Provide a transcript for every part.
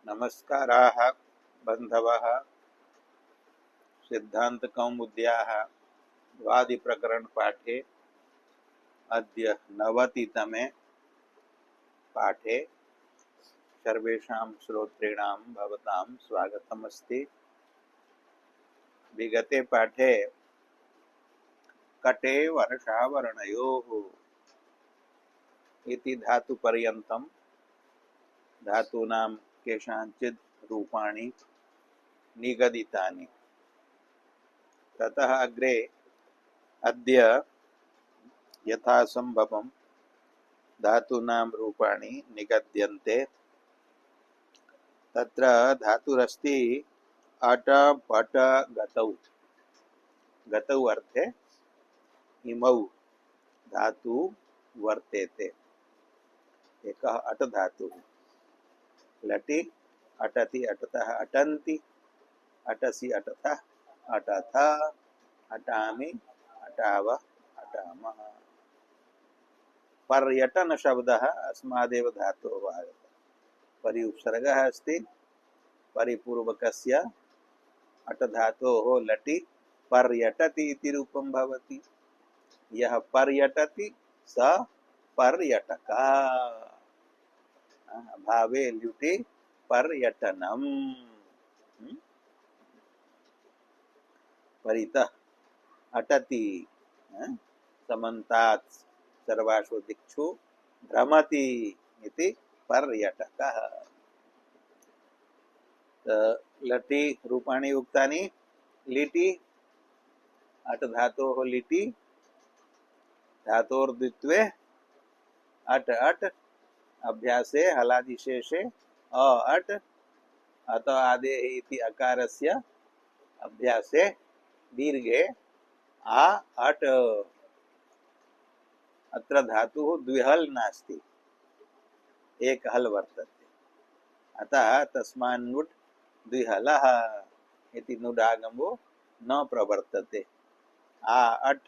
नमस्काराः बन्धवः। सिद्धान्तकौमुद्याः द्वादिप्रकरणपाठे अद्य 90तमे पाठे सर्वेषां श्रोतॄणां भवतां स्वागतमस्ति। विगते पाठे कटे वर्षावरणयोः इति धातुपर्यन्तं धातूनां केषाञ्चित् रूपाणि निगदितानि। ततः अग्रे अद्य यथासंभवं धातूनां रूपाणि निगद्यन्ते। तत्र धातुरस्ति अट पट गतौ। गतौ अर्थे इमौ धातु वर्तेते। एकः अट धातुः। लटि अटति अटतः अटन्ति अटसि अटतः अटथ अटामि अटाव अटामः। पर्यटन शब्दः अस्मादेव धातोः आगतः। परि उपसर्गः अस्ति। परिपूर्वकस्य अट धातोः लटि पर्यटति इति रूपं भवति। यः पर्यटति स पर्यटकः। भावे ल्युटि पर्यटनम्। परितः अटति समन्तात् सर्वासु दिक्षु भ्रमति इति पर्यटकः। लटि रूपाणि उक्तानि। लिटि अट धातोः लिटि धातोर्द्वित्वे अट अट अभ्यासे हलादिशेषे अ अट अत आदेः इति अकारस्य अभ्यासे दीर्घे आ अट। अत्र धातुः द्विहल् नास्ति, एक हल् वर्तते। अतः तस्मान्नुट् द्विहलः इति नुडागमो न प्रवर्तते। आ अट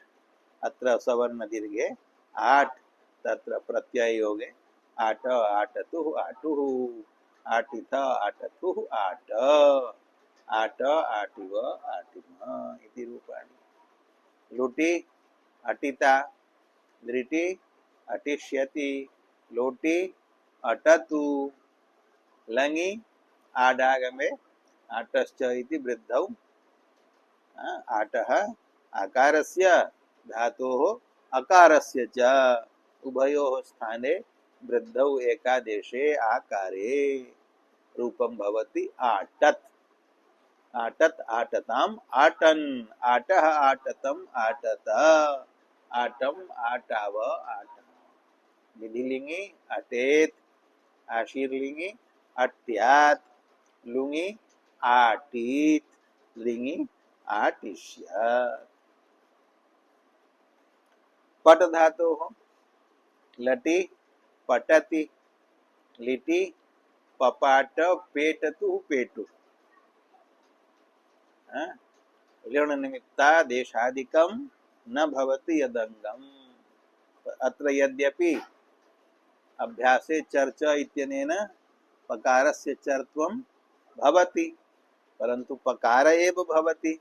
अत्र सवर्ण दीर्घे आट् तत्र प्रत्यययोगे आट आटतुः आटुः आटिथ आटतुः आट आट आटिव आटिम इति रूपाणि। लुटि अटिता लिटि अटिष्यति लोटि अटतु लङि आडागमे आटश्च इति वृद्धौ आटः आकारस्य धातोः अकारस्य च उभयोः स्थाने वृद्धौ एकादेशे आकारे रूपं भवति आटत्। आटत् आटताम् आटन् आटः आटतम् आटत आटम आटाव आटम। विधिलिंगी अटेत आशीर्लिंगी अट्यात् लुंगी आटीत लिंगी आटिष्यत्। पट धातोः लटि पटति लिटि पपाट पेटतु पेटु। ऋण निमित्ता देशादिकं न भवति यदंगम। अत्र यद्यपि अभ्यासे चर्च इत्यनेन पकारस्य चर्त्वं भवति, परन्तु पकार एव भवति।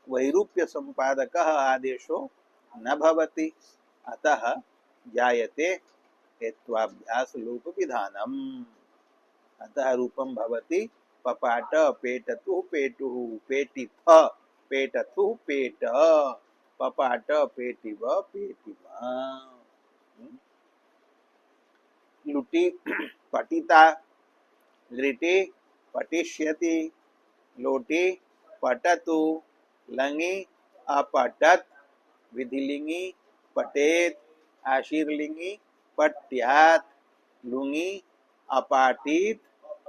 वैरूप्य संपादकः आदेशो न भवति। अतः जायते हेत्वाभ्यास लोप विधानम्। अतः रूपं भवति पपाट पेटतु पेटुः पेटिथ पेटतु पेट पपाट पेटिव पेटिम। लुटि पटिता लिटि पटिष्यति लोटि पटतु लङि अपटत् विधिलिंगी पटेत आशीर्लिंगी पट्यात् लुङि अपाटीत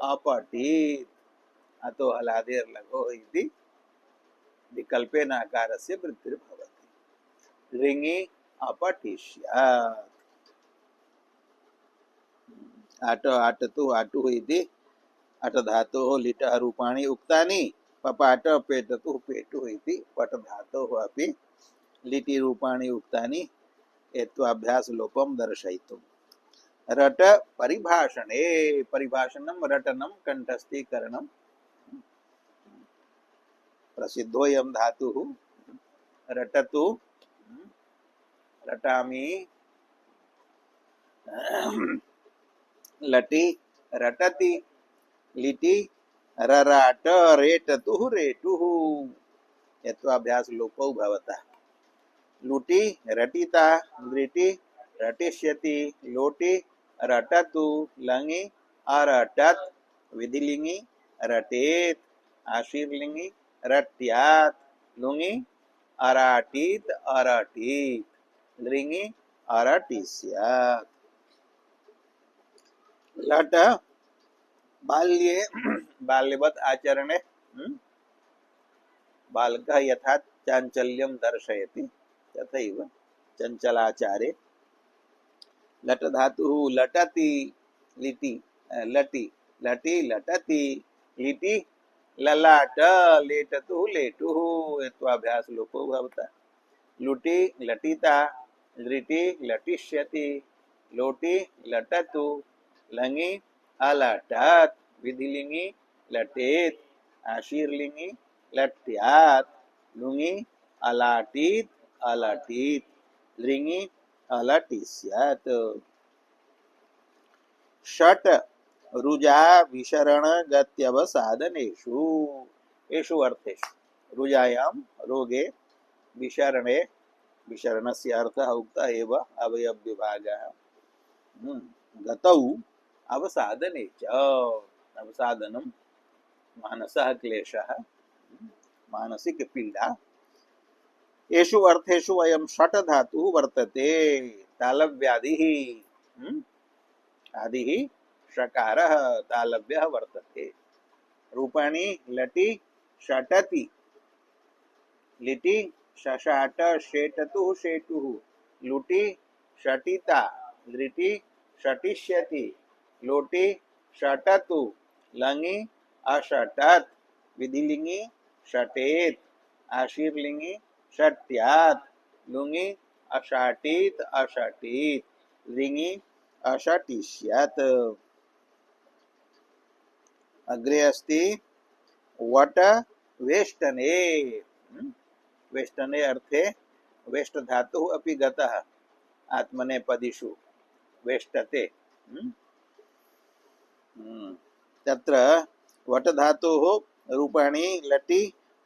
अपटीत। अतो हलादेर् लगो इति विकल्पेन आकारस्य वृद्धिर्भवति। लिङि अपटिष्यत्। आट आटतु आटुः इति अट धातोः लिटः रूपाणि उक्तानि। पपाट पेटतु पेटुः इति पट धातोः अपि लिटि रूपाणि उक्तानि हेत्वाभ्यास लोपं दर्शयितुम्। रट परिभाषणे परिभाषणम रटनम कंठस्थीकरणम प्रसिद्धोऽयं धातुः रटतु रटामि लटि रटति लिटि रराट रेटतुः रेटुः यत्वाभ्यास लोपौ भवतः लुटि रटिता लृटि रटिष्यति लोटि रटतु लङि अरटत् विधिलिङि रटेत् आशीर्लिङि रट्यात् लुङि अराटीत् अरटीत् लृङि अरटिष्यत् लट बाल्ये बाल्यवत् आचरणे बालकः यथा चाञ्चल्यं दर्शयति तथैव चञ्चलाचारे लट धातुः लटति लिटि लटि लटि लटति लिटि ललाट लेटतुः लेटुः यत्वाभ्यास लोपो भवतः लुटि लटिता लृटि लटिष्यति लोटि लटतु लङि अलटत् विधिलिङि लटेत् आशीर्लिङि लट्यात् लुङि अलाटीत् अलटीत् लृङि अलटिष्यत् षट् रुजा विशरण गत्यवसादनेषु एषु अर्थेषु रुजायां रोगे विशरणे विशरणस्य अर्थः उक्तः एव अवयवविभागः गतौ अवसादने च अवसादनं मानसः क्लेशः मानसिक पीडा एषु अर्थेषु अयं षट् धातुः वर्तते तालव्यादिः आदिः षकारः तालव्यः वर्तते रूपाणि लटि षटति लिटि शशाट शेटतुः शेटुः लुटि षटिता लृटि षटिष्यति लोटि षटतु लङि अषटत् विधिलिङि षटेत् आशीर्लिङि षट्यात् लुङि अषाटीत् अषटीत् लिङि अषटिष्यत् अग्रे अस्ति वट वेष्टने वेष्टने अर्थे वेष्ट धातुः अपि गतः आत्मनेपदिषु वेष्टते तत्र वट धातुः रूपाणि लटि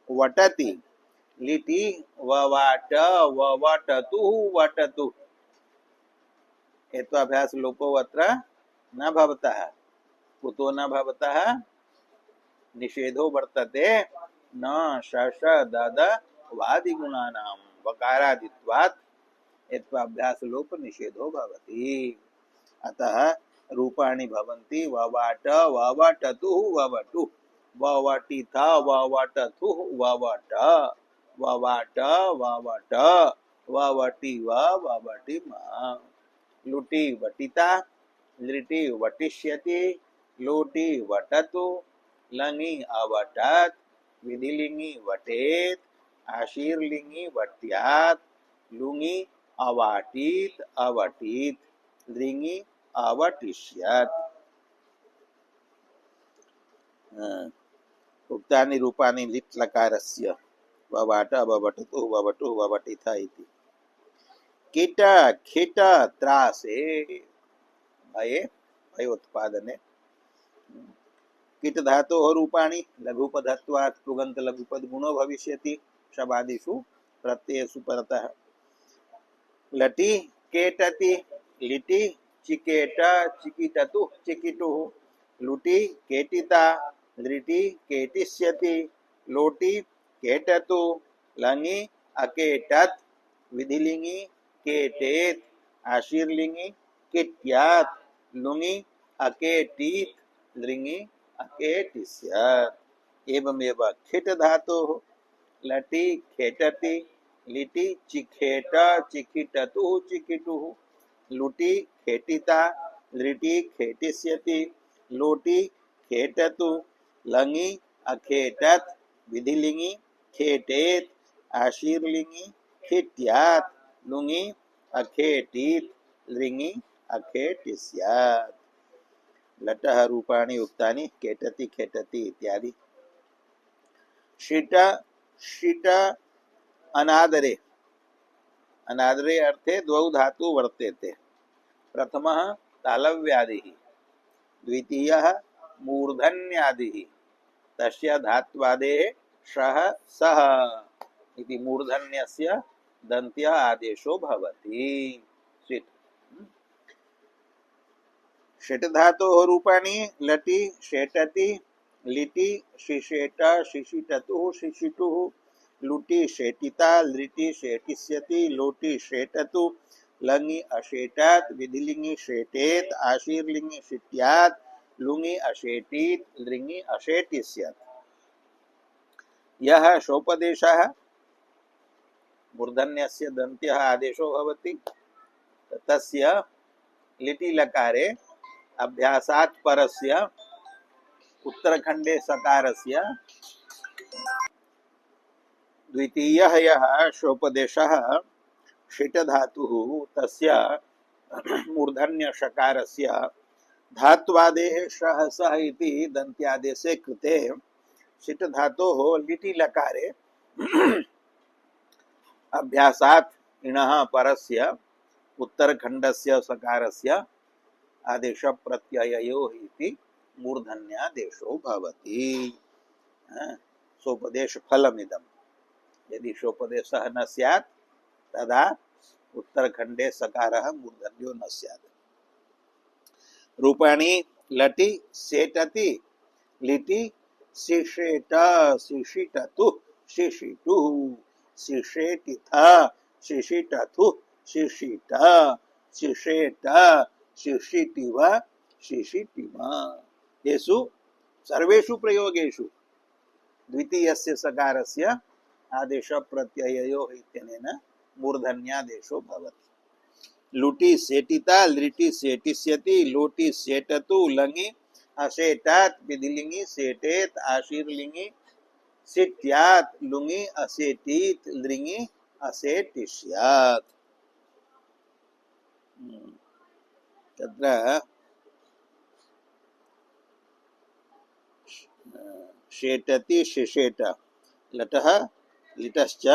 वटति लिटि ववाट ववटतुः वटतु एत्वाभ्यास लोपो अत्र न भवतः कुतो न भवतः निषेधो वर्तते न शश दद वादिगुणानां वकारादित्वात् एत्वाभ्यास लोप निषेधो भवति अतः रूपाणि भवन्ति ववाट ववटतुः ववटु ववटिथ ववटथुः ववट ववाट ववट ववटिव ववटिम लुटि वटिता लृटि वटिष्यति लोटि वटतु लङि अवटत् विधिलिङि वटेत् आशीर्लिङि वट्यात् लुङि अवाटीत् अवटीत् लृङि अवटिष्यत् उक्तानि रूपाणि लिट् लकारस्य ववाट ववटतु ववटु ववटिथ इति कीट खिट त्रासे भये भयोत्पादने कीट धातोः रूपाणि लघुपधत्वात् पुगन्त लघुपद गुणो भविष्यति शबादिषु प्रत्ययेषु परतः लटि केटति लिटि चिकेट चिकिटतु चिकिटुः लुटि केटिता लृटि केटिष्यति लोटि केटतु लङि अकेटत् विधिलिङि केटेत् आशीर्लिङि किट्यात् लुङि अकेटीत् लृङि अकेटिष्यत् एवमेव खिट धातोः लटि खेटति लिटि चिखेट चिकिटतुः चिकिटुः लुटि खेटिता लृटि खेटिष्यति लोटि खेटतु लङि अखेटत् विधिलिङि खेटेत् आशीर्लिङि खिट्यात् लुङि अखेटीत् लृङि अखेटि स्यात्। लटः रूपाणि उक्तानि खेटति खेटति इत्यादि। शीट शीट अनादरे, अनादरे अर्थे द्वौ धातु वर्तेते। प्रथमः तालव्यादिः, द्वितीयः मूर्धन्यादिः। तस्य धात्वादेः शः सः इति मूर्धन्यस्य दन्त्य आदेशो भवति। शीट षट् धातोः रूपाणि लटि शेटति लिटि शिशेट शिशिटतुः शिशिटुः लुटि शेटिता लृटि शेटिष्यति लोटि शेटतु लङि अशेटात् विधिलिङि शेटेत् आशीर्लिङि शिट्यात् लुङि अशेटीत् लृङि अशेटिष्यत्। यः शोपदेशः मूर्धन्यस्य दन्त्यः आदेशो भवति तस्य लिटि लकारे अभ्यासात् परस्य उत्तरखण्डे सकारस्य द्वितीयः यः शोपदेशः षिट धातुः तस्य मूर्धन्य शकारस्य धात्वादेः शः सः इति दन्त्यादेशे कृते षिट धातोः लिटि लकारे अभ्यासात् इणः परस्य उत्तरखण्डस्य सकारस्य आदेश प्रत्यययोः इति मूर्धन्यादेशो भवति। सोपदेश फलमिदम्। यदि सोपदेशः न स्यात् तदा उत्तरखण्डे सकारः मूर्धन्यो न स्यात्। रूपाणि लटि सेटति लिटि शिशेट शिशिटतु शिशिटुः शिशेटिथ शिशिटथु शिशिट शिशेट शिशिटिव शिशिटिम। येषु सर्वेषु प्रयोगेषु द्वितीयस्य सकारस्य आदेश प्रत्यययोः इत्यनेन मूर्धन्यादेशो भवति। लुटि सेटिता लृटि सेटिष्यति लोटि सेटतु लङि अशेटात् विधिलिङि सेटेत् आशीर्लिङि सिट्यात् लुङि असेटीत् लृङि असेटिष्यात्। तत्र शेटति शिशेट लटः लिटश्च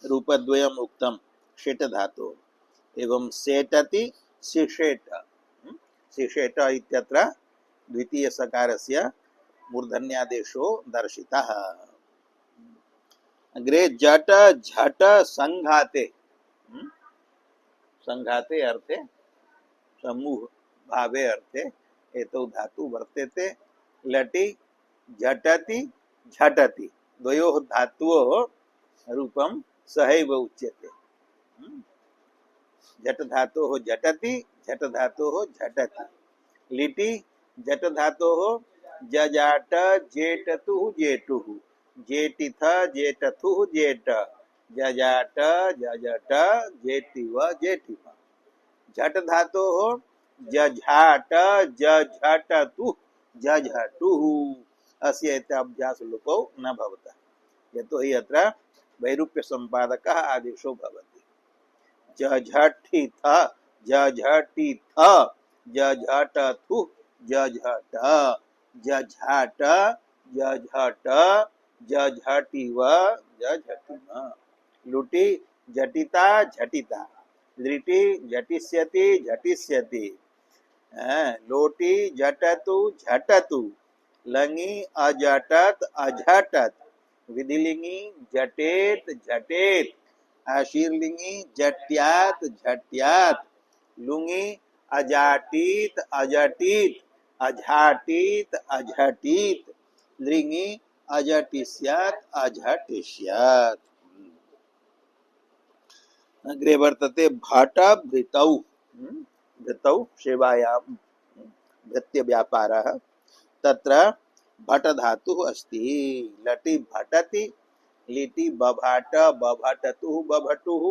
रूपद्वयम् उक्तं षिट धातु एवं सेटति शिशेट शिशेट इत्यत्र द्वितीय सकारस्य मूर्धन्यादेशो दर्शितः। अग्रे जट झट संघाते, संघाते अर्थे समूह भावे अर्थे एतौ धातु वर्तेते। लटि झटति झटति द्वयोः धातुओः रूपं सहैव उच्यते। झट धातोः झटति झट धातोः झटति। लिटि झट धातोः जजाट जेटतुः जेटुः जेटिथ जेटथुः जेट जजाट जजट जेटिव जेटिव। झट धातोः जझाट जझटतुः जझटुः अस्य अभ्यास लोपो न भवतः यतोहि अत्र वैरूप्य संपादकः आदेशो भवति। जझटिथ जझटिथ जझटथु जझट जझाट जझट जझटिव जझटिम। लुटि झटिता झटिता लृटि झटिष्यति झटिष्यति लोटि झटतु झटतु लङि अझटत अझटत विधिलिङि झटेत झटेत आशीर्लिङि झट्यात झट्यात लुङि अजाटीत अजटीत अझाटीत अझटीत लृङि अजटिष्यात् अझटिष्यात्। अग्रे वर्तते भट भृतौ, भृतौ सेवायां भृत्य व्यापारः तत्र भट धातुः अस्ति। लटि भटति लिटि बभाट बभटतुः बभटुः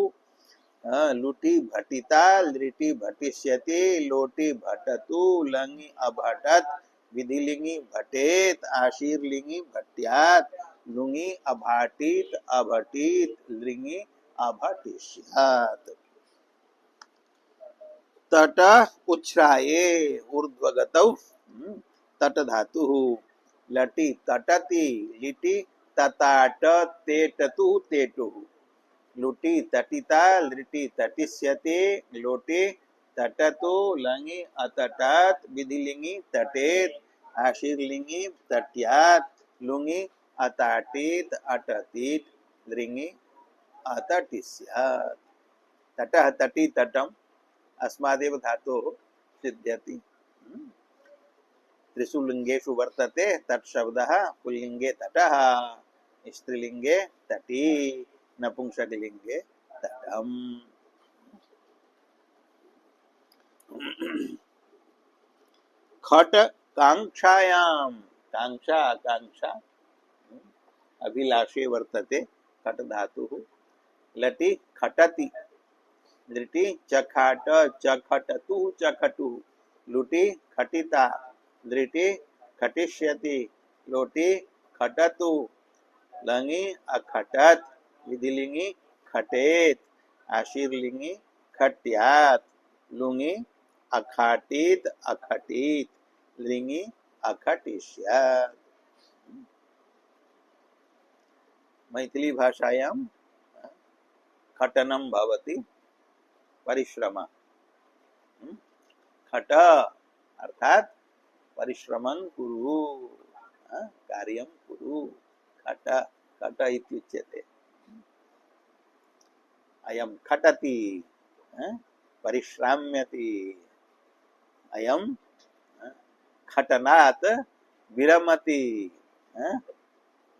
लुटि भटिता लृटि भटिष्यति लोटि भटतु लङि अभटत विधिलिङि भटेत आशीर्लिङि भट्यात् लुङि अभाटीत अभटीत लृङि अभटिष्यात्। तट उच्छ्राये ऊर्ध्वगतौ तट धातु लटि तटति लिटि तताट तेटतु तेटु लुटि तटिता लिटि तटिष्यति लोटि तटतु लङि अतटात् विधिलिंगि तटेत आशीर्लिंगि तट्यात् लुङि अताटित अटतीत लिंगि अतटिष्यात् तटः तटि तटम अस्मादेव धातोः सिद्ध्यति त्रिषु लिंगेषु वर्तते तट शब्दः पुल्लिंगे तटः स्त्रीलिंगे तटी नपुंसकलिंगे तटम खट कांक्षायाम कांक्षा आकांक्षा अभिलाषे वर्तते खट धातुः लटि खटति लिटि चखाट चखटतु चखटु लुटि खटिता लिटि खटिष्यति लोटि खटतु लङि अखटत विधिलिंगि खटेत आशीर्लिंगि खट्यात लुङि अखाटित अखटित लिंगि अखटिष्यात् मैथिली भाषायां खटनं भवति परिश्रम खट अर्थात परिश्रमं कुरु कार्यं कुरु खट खट इत्युच्यते अयं खटति परिश्राम्यति अयं खटनात् विरमति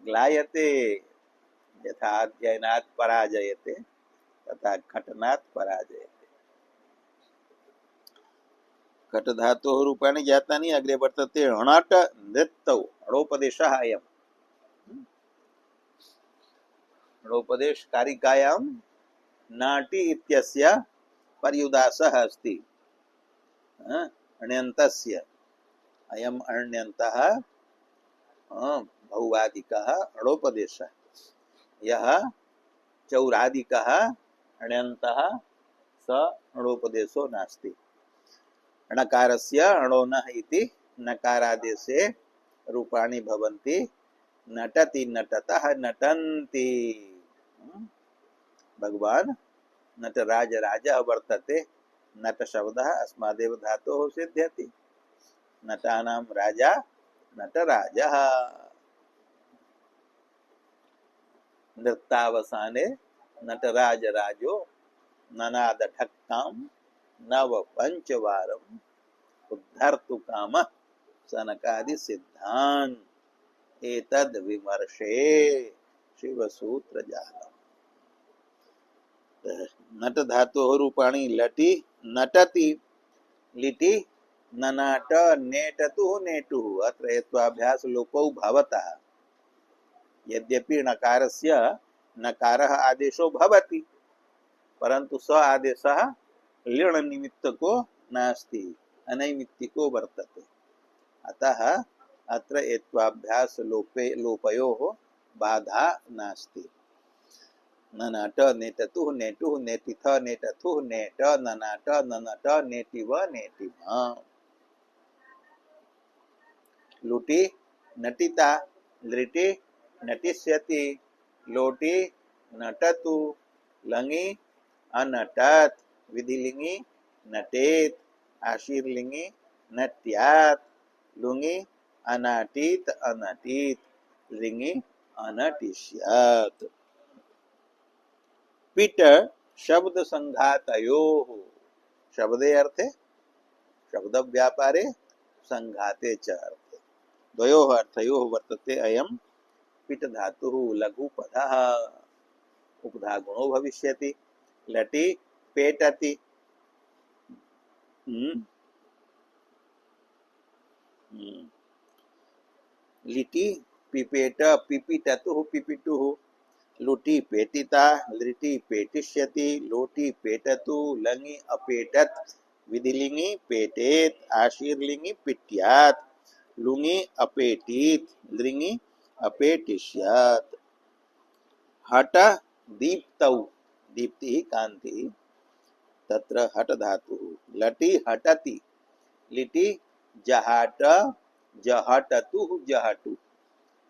ग्लायते यथा अध्ययनात् पराजयते तथा खटनात् पराजयते खट धातोः रूपाणि जातानि अग्रे वर्तते णट नृत्तौ णोपदेशः अयम् णोपदेश कारिकायां नाटि इत्यस्य पर्युदासः अस्ति अण्यन्तस्य अयम् अण्यन्तः बहुवादिकः अणोपदेशः यः चौरादिकः अण्यन्तः स अणोपदेशो नास्ति णकारस्य अणोनः इति नकारादेशे रूपाणि भवन्ति नटति नटतः नटन्ति भगवान् नटराज राजः वर्तते नट शब्दः अस्मादेव धातोः सिद्ध्यति नटानां राजा नटराजः नृत्तावसाने नटराज राजो ननाद ठक्कां नव पंचवारम् उद्धर्तु कामः सनकादि सिद्धान् एतद् विमर्शे शिवसूत्र जालम् नट धातोः रूपाणि लटि नटति लिटि ननाट नेटतु नेटुः अत्र एत्वाभ्यास लोपौ भवतः यद्यपि नकारस्य नकारः आदेशो भवति परंतु स आदेशः लीण निमित्तको नास्ति अनैमित्तिको वर्तते अतः अत्र एत्वाभ्यास लोपयोः बाधा नास्ति ननाट नेटतुः नेटुः नेतिथ नेटथुः नेट ननाट ननट नेटिव नेटिमा लुटि नटिता लिटि नटिष्यति लोटि नटतु लङि अनटत विधिलिंगि नटेत आशीर्लिंगि नट्यात् लुङि अनाटीत अनटीत लिंगि अनटिष्यात् पिट शब्द संघातयोः शब्दे अर्थे शब्द व्यापारे संघाते च अर्थे द्वयोः अर्थयोः वर्तते अयं पिट धातुः लघुपदः उपधागुणो भविष्यति लटि पेटति लिटि पिपेट पिपिटतुः पिपिटुः लुटि पेटिता लिटि पेटिष्यति लोटि पेटतु लङि अपेटत विधिलिंगि पेटेत आशीर्लिंगि पिट्यात् लुङि अपेटीत लिंगि अपेटिष्यात् हट दीप्तौ दीप्ति कांति तत्र हट धातुः लटि हटति लिटि जहाट जहटतु जहटु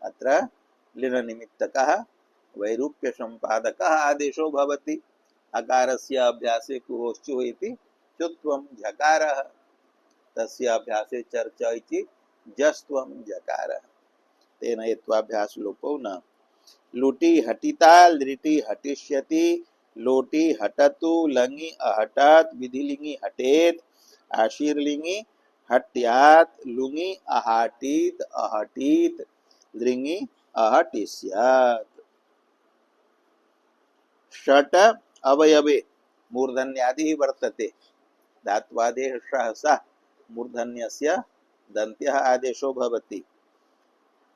अत्र लिननिमित्तकः वैरूप्य संपादकः आदेशो भवति अकारस्य अभ्यासे कुहोश्चुः इति चुत्वं झकारः तस्य अभ्यासे चर्च इति जस्त्वं झकारः तेन यत्वाभ्यास लोपो न लुटि हटिता लिटि हटिष्यति लोटि हटतु लङि अहटात् विधिलिङि हटेत् आशीर्लिङि हट्यात् लुङि अहाटीत् अहटीत् लृङि अहटिष्यात् षट् अवयवे मूर्धन्यादि वर्तते धात्वादेः सहसा मूर्धन्यस्य दन्त्यः आदेशो भवति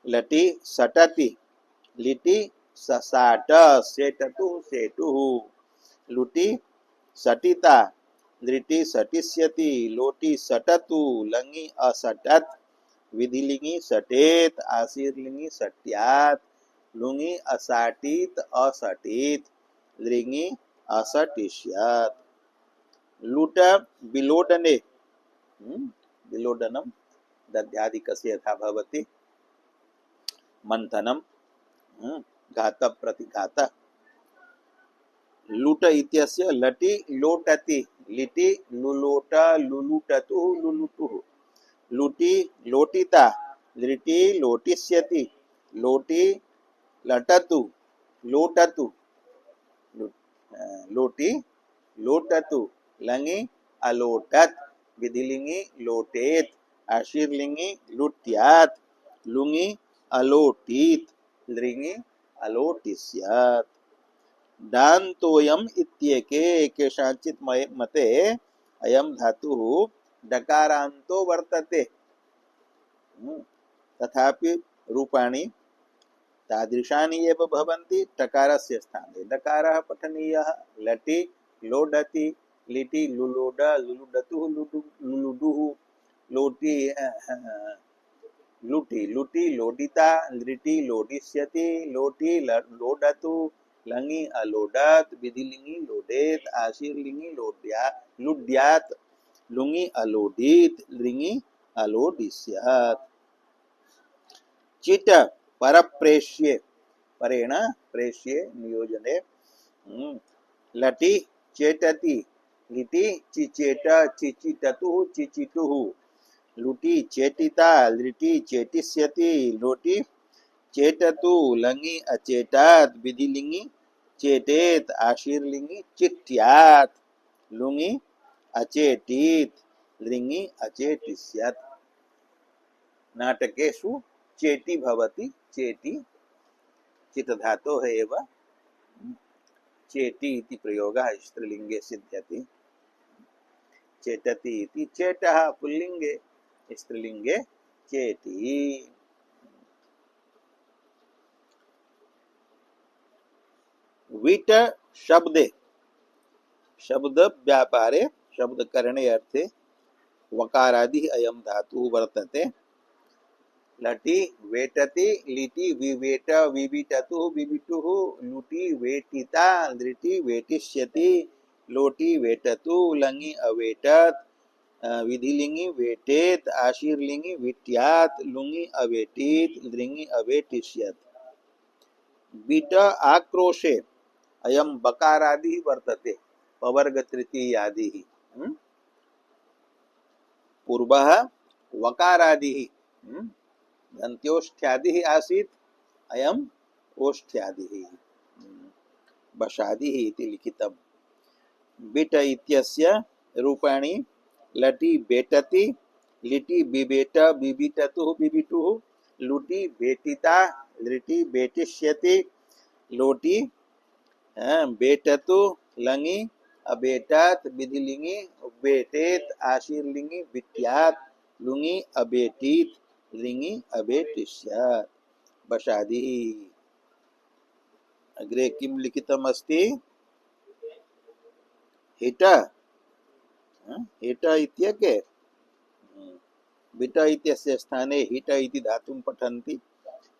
लटि सटति लिटि ससाट सेटतु सेटुः लुटि सटिता लिटि सटिष्यति लोटि सटतु लङि असटत् विधिलिङि सटेत् आशीर्लिङि सट्यात् लुङि असाटीत् असटीत् लृङि असटिष्यात् लुट विलोडने विलोडनं दध्यादिकस्य यथा भवति मंथनं घात प्रतिघात लुट इत्यस्य लटि लोटति लिटि लुलोट लुलुटतु लुलुटुः लुटि लोटिता लिटि लोटिष्यति लोटि लटतु लोटतु लोटि लोटतु लङि अलोटत् विधिलिङि लोटेत् आशीर्लिङि लुट्यात् लुङि अलोटीत् लृङि अलोटिष्यात् दान्तोऽयम् इत्येके केषाञ्चित् मते अयं धातुः डकारान्तो वर्तते तथापि रूपाणि तादृशानि एव भवन्ति टकारस्य स्थाने डकारः पठनीयः लटि लोडति लिटि लुलोड लुलुडतुः लुलुडुः लोटि लुटि लुटि लोडिता लिटि लोडिष्यति लोटि लोडतु लङि अलोडत् विधिलिङि लोडेत् आशीर्लिङि लुड्यात् लुङि अलोडित् लृङि अलोडिष्यात् चिट परप्रेष्ये परेण प्रेष्ये नियोजने लटि चेटति लिटि चिचेट चिचिटतुः चिचिटुः लुटि चेटिता लिटि चेटिष्यति लोटि चेटतु लङि अचेटात् विधिलिङि चेटेत् आशीर्लिङि चिट्यात् लुङि अचेटीत् लृङि अचेटिष्यत् नाटकेषु चेटी भवति चेटी चित धातोः एव चेटी इति प्रयोगः स्त्रीलिङ्गे सिद्ध्यति चेटति इति चेटः पुल्लिङ्गे स्त्रीलिङ्गे चेटी विट शब्दे शब्द व्यापारे शब्द करणे अर्थे वकारादि अयं धातुः वर्तते लटि वेटति लिटि विवेट विविटतु विविटुः लुटि वेटिता लिटि वेटिष्यति लोटि वेटतु लङि अवेटत् विधिलिङि वेटेत् आशीर्लिङि विट्यात् लुङि अवेटीत् लृङि अवेटिष्यत् विट आक्रोशे अयं बकारादिः वर्तते पवर्ग तृतीयादिः पूर्वः वकारादिः दन्त्योष्ठ्यादिः आसीत् अयम् ओष्ठ्यादिः बशादिः इति लिखितम् बिट इत्यस्य रूपाणि लटि बेटति लिटि बिबेट बिबिटतुः बिबिटुः लुटि बेटिता लिटि बेटिष्यति लोटि बेटतु लङि अबेटात् विधिलिङि बेटेत् आशीर्लिङि विट्यात् लुङि अबेटीत् लृङि अबेटिष्यात् बशादिः अग्रे किं लिखितम् अस्ति हिट हिट इत्येके विट इत्यस्य स्थाने हिट इति धातुं पठन्ति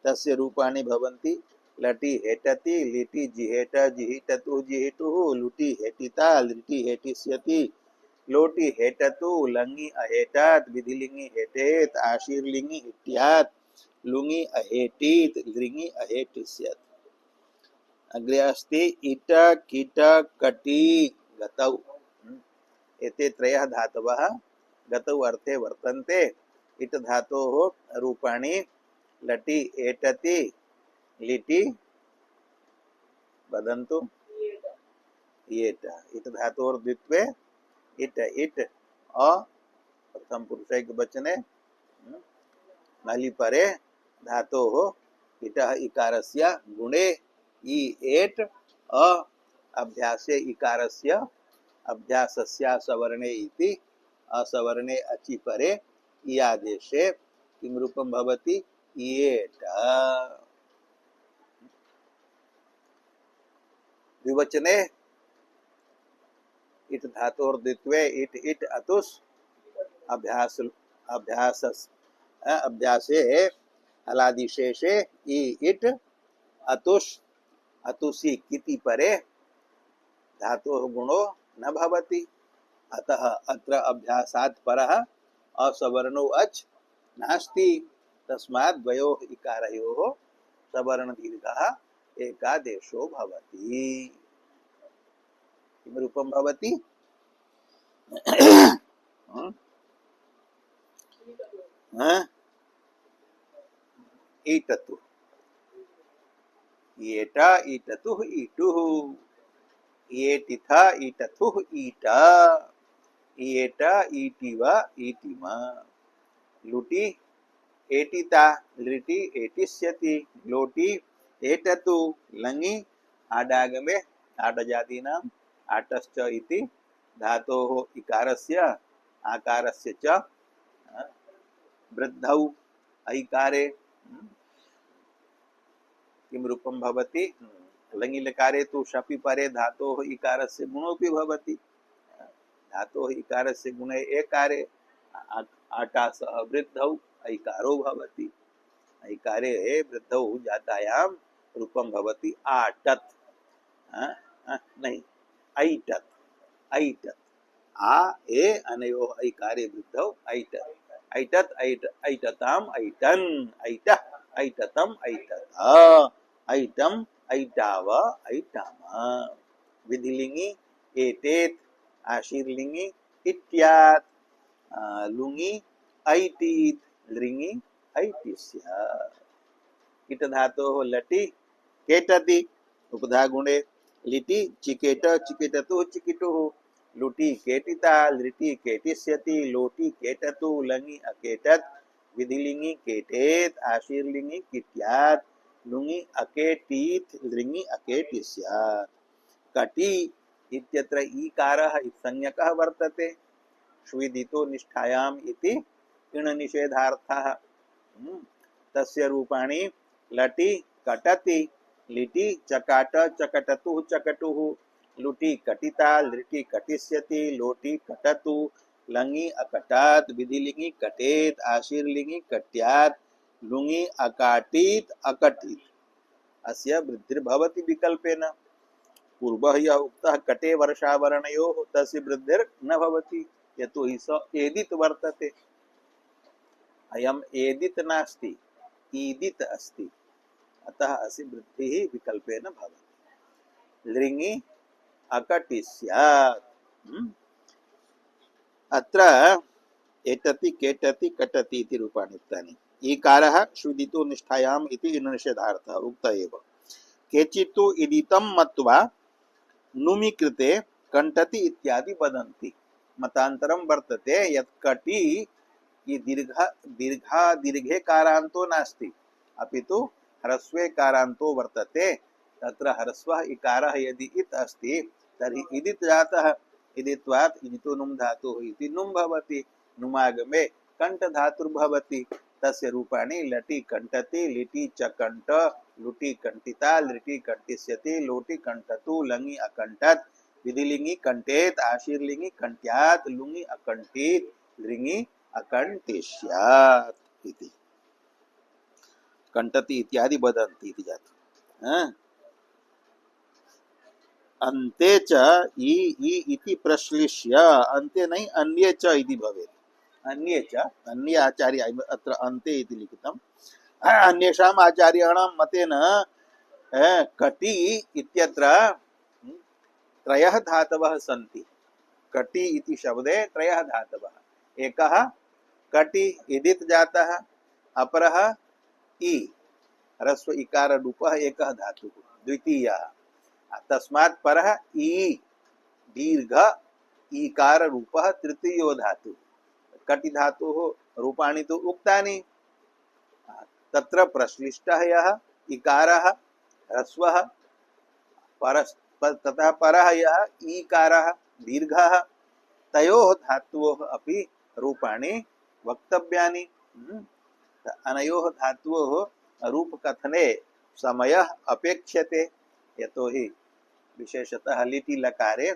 तस्य रूपाणि भवन्ति लटी हेटति लिटि जिहेट जिहिटतु जिहिटुः लुटि हेटिता लिटि हेटिष्यति लोटि हेटतु लङि अहेटात् विधिलिङि हेटेत् आशीर्लिङि हिट्यात् लुङि अहेटीत् लृङि अहेटिष्यत्। अग्रे अस्ति इट कीट कटी गतौ। एते त्रयः धातवः गतौ अर्थे वर्तन्ते। इट धातोः रूपाणि लटि एटति लिटि वदन्तु येट। इट धातोर् द्वित्वे इट इट अ प्रथम पुरुषैकवचने नलिपरे धातोः इटः इकारस्य गुणे इ एट अ अभ्यासे इकारस्य अभ्यासस्य सवर्णे इति असवर्णे अचि परे इ आदेशे किं रूपं भवति इयेट। द्विवचने इट धातोर् द्वित्वे इट इट अतुस् अभ्यास अभ्यासे हलादिशेषे इ इट अतुष अतुषि किति परे धातोः गुणो न भवति। अतः अत्र अभ्यासात् परः असवर्णो अच् नास्ति। तस्मात् द्वयोः इकारयोः सवर्ण दीर्घः एकादेशो भवति। किं रूपं भवति ईटतु येटा ईटतुः ईटुः येटिथा ईटथुः ईटा येटा ईटिव ईटिम लुटि एटिता लिटि एटिष्यति लोटि एटतु लङि आडागमे आडजादीनाम् आटश्च इति धातोः इकारस्य आकारस्य च वृद्धौ ऐकारे किं रूपं भवति लङि लकारे तु शपि परे धातोः इकारस्य गुणोऽपि भवति। धातोः इकारस्य गुणे एकारे आटास वृद्धौ ऐकारो भवति। ऐकारे वृद्धौ जातायां रूपं भवति आटत् नहीं ऐटत् ऐटत् आ ए अनयोः ऐकारे वृद्धौ ऐटत् ऐटत् ऐटताम् ऐटन् ऐटः ऐटतम् ऐटत ऐटम ऐटाव ऐटाम विधिलिङि एतेत् आशीर्लिङि इत्यात् लुङि ऐटीत् लृङि ऐटिष्यत्। किट धातोः लटि केटति उपधा गुणे लिटि चिकेट चिकेटतु चिकिटुः लुटि केटिता लिटि केटिष्यति लोटि केटतु लङि अकेटत् विधिलिङि केटेत् आशीर्लिङि किट्यात् लुङि अकेटीत् लृङि अकेटिष्यत्। कटि इत्यत्र ईकारः संज्ञकः वर्तते। श्विदितो निष्ठायाम् इति इण निषेधार्थः। तस्य रूपाणि लटि कटति लिटि चकाट चकटतुः चकटुः लुटि कटिता लिटि कटिष्यति लोटि कटतु लङि अकटात् विधिलिङि कटेत् आशीर्लिङि कट्यात् लुङि अकाटीत् अकटीत्। अस्य वृद्धिर्भवति विकल्पेन। पूर्वः यः उक्तः कटे वर्षावरणयोः तस्य वृद्धिर् न भवति यतोहि स एदित् वर्तते। अयम् एदित् नास्ति ईदित् अस्ति। अतः अस्य वृद्धिः विकल्पेन भवति। लृङि अकटिष्यत्। अत्र एटति केटति कटति इति रूपाणि उक्तानि। ईकारः श्रुदितो निष्ठायाम् इति निषेधार्थः उक्त एव। केचित्तु इदितं मत्वा नुमि कृते कण्टति इत्यादि वदन्ति। मतान्तरं वर्तते यत् कटि दीर्घे कारान्तो नास्ति अपितु ह्रस्वे कारान्तो वर्तते। तत्र ह्रस्वः इकारः यदि इत् अस्ति तर्हि इदित् जातः। इदित्वात् इदितो नुम् धातुः इति नुम् भवति। नुमागमे कण्ठ धातुर्भवति। तस्य रूपाणि लटि कण्ठति लिटि च कण्ठ लुटि कण्ठिता लिटि कण्ठिष्यति लोटि कण्ठतु लङि अकण्ठत् विधिलिङि कण्ठेत् आशीर्लिङि कण्ठ्यात् लुङि अकण्ठित् लृङि अकण्ठिष्यत् इति। कण्ठति इत्यादि वदन्ति इति जातम्। हाँ? अन्ते च इ इति प्रश्लिष्य, अन्ते नहीं अन्ये च इति भवेत्। अन्ये च, अन्य आचार्य अत्र अन्ते इति लिखितम्। अन्येषाम् आचार्याणां मतेन कटि इत्यत्र त्रयः धातवः सन्ति। कटि इति शब्दे त्रयः धातवः। एकः कटि इदित् जातः, अपरः इ ह्रस्व इकार रूपः एकः धातुः द्वितीयः। तस्मात् परः इ दीर्घ ईकार रूपः तृतीयो धातु। कटि धातुः रूपाणि तु उक्तानि। तत्र प्रश्लिष्टः यः इकारः ह्रस्वः, ततः परः यः ईकारः दीर्घः, तयोः धातुओः अपि रूपाणि वक्तव्यानि। अनयोः धातुओः रूपकथने समयः अपेक्ष्यते, यतोहि विशेषतः लिटि लकारे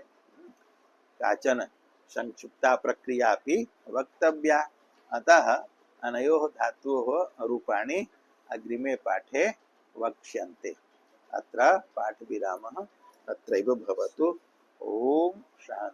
काचन संक्षिप्ता प्रक्रिया अपि वक्तव्या। अतः अनयोः धातुओः रूपाणि अग्रिमे पाठे वक्ष्यन्ते। अत्र पाठविरामः तत्रैव भवतु। ओम शांति।